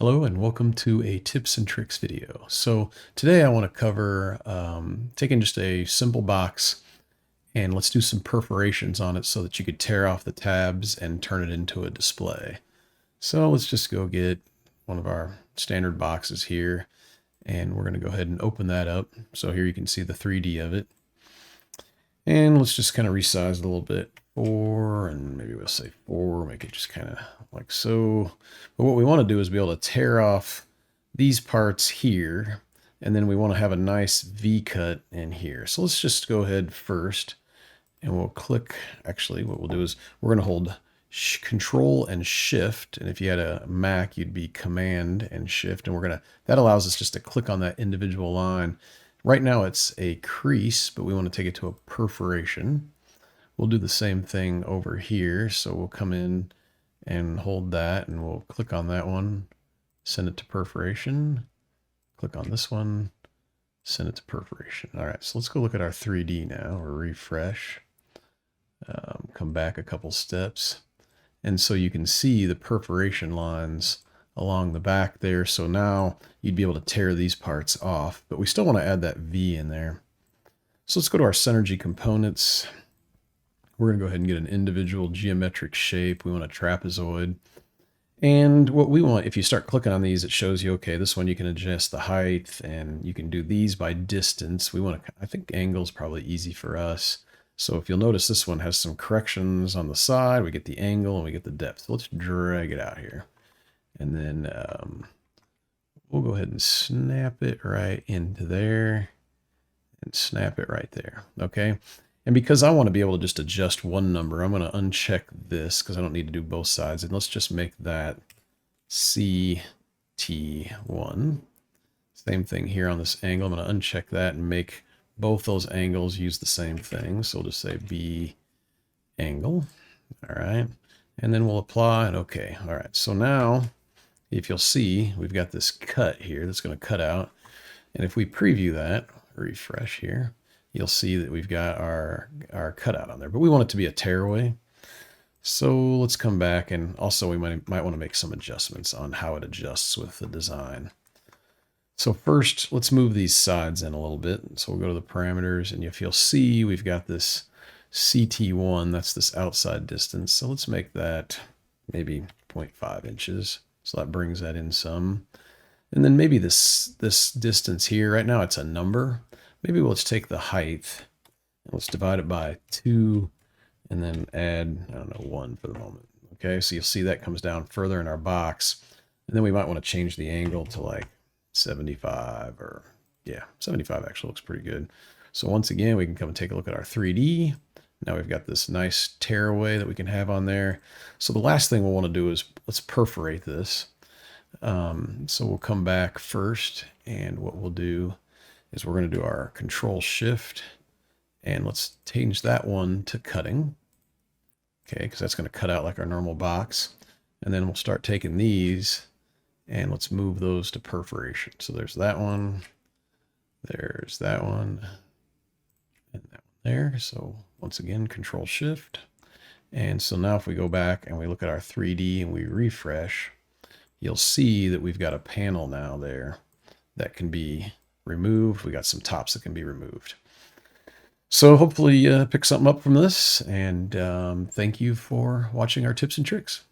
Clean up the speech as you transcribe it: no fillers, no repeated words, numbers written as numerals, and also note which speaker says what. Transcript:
Speaker 1: Hello and welcome to a tips and tricks video. So today I want to cover taking just a simple box and let's do some perforations on it so that you could tear off the tabs and turn it into a display. So let's just go get one of our standard boxes here and we're going to go ahead and open that up. So here you can see the 3D of it. And let's just kind of resize it a little bit. 4, and maybe we'll say 4, make it just kind of like so. But what we want to do is be able to tear off these parts here, and then we want to have a nice V cut in here. So let's just go ahead first, and we'll click. Actually, what we'll do is we're going to hold Control and Shift, and if you had a Mac, you'd be Command and Shift, and that allows us just to click on that individual line. Right now it's a crease, but we want to take it to a perforation. We'll do the same thing over here. So we'll come in and hold that and we'll click on that one, send it to perforation, click on this one, send it to perforation. All right, so let's go look at our 3D now, or refresh, come back a couple steps. And so you can see the perforation lines along the back there. So now you'd be able to tear these parts off, but we still want to add that V in there. So let's go to our Synergy components. We're going to go ahead and get an individual geometric shape. We want a trapezoid. And what we want, if you start clicking on these, it shows you, okay, this one you can adjust the height and you can do these by distance. We want to, I think angle is probably easy for us. So if you'll notice, this one has some corrections on the side. We get the angle and we get the depth. So let's drag it out here. And then we'll go ahead and snap it right into there and snap it right there. Okay. And because I want to be able to just adjust one number, I'm going to uncheck this because I don't need to do both sides. And let's just make that CT1. Same thing here on this angle. I'm going to uncheck that and make both those angles use the same thing. So we'll just say B angle. All right. And then we'll apply and okay. All right. So now if you'll see, we've got this cut here that's going to cut out. And if we preview that, refresh here, you'll see that we've got our cutout on there, but we want it to be a tearaway. So let's come back, and also we might want to make some adjustments on how it adjusts with the design. So first, let's move these sides in a little bit. So we'll go to the parameters, and if you'll see, we've got this CT1, that's this outside distance. So let's make that maybe 0.5 inches. So that brings that in some. And then maybe this distance here, right now it's a number. Maybe let's take the height and let's divide it by 2 and then add, I don't know, 1 for the moment. Okay, so you'll see that comes down further in our box. And then we might want to change the angle to like 75 or, yeah, 75 actually looks pretty good. So once again, we can come and take a look at our 3D. Now we've got this nice tearaway that we can have on there. So the last thing we'll want to do is let's perforate this. So we'll come back first, and what we'll do is we're going to do our Control Shift, and let's change that one to cutting. Okay, because that's going to cut out like our normal box. And then we'll start taking these and let's move those to perforation. So there's that one, there's that one, and that one there. So once again, Control Shift. And so now if we go back and we look at our 3D and we refresh, you'll see that we've got a panel now there that can be removed. We got some tops that can be removed. So hopefully pick something up from this, and thank you for watching our tips and tricks.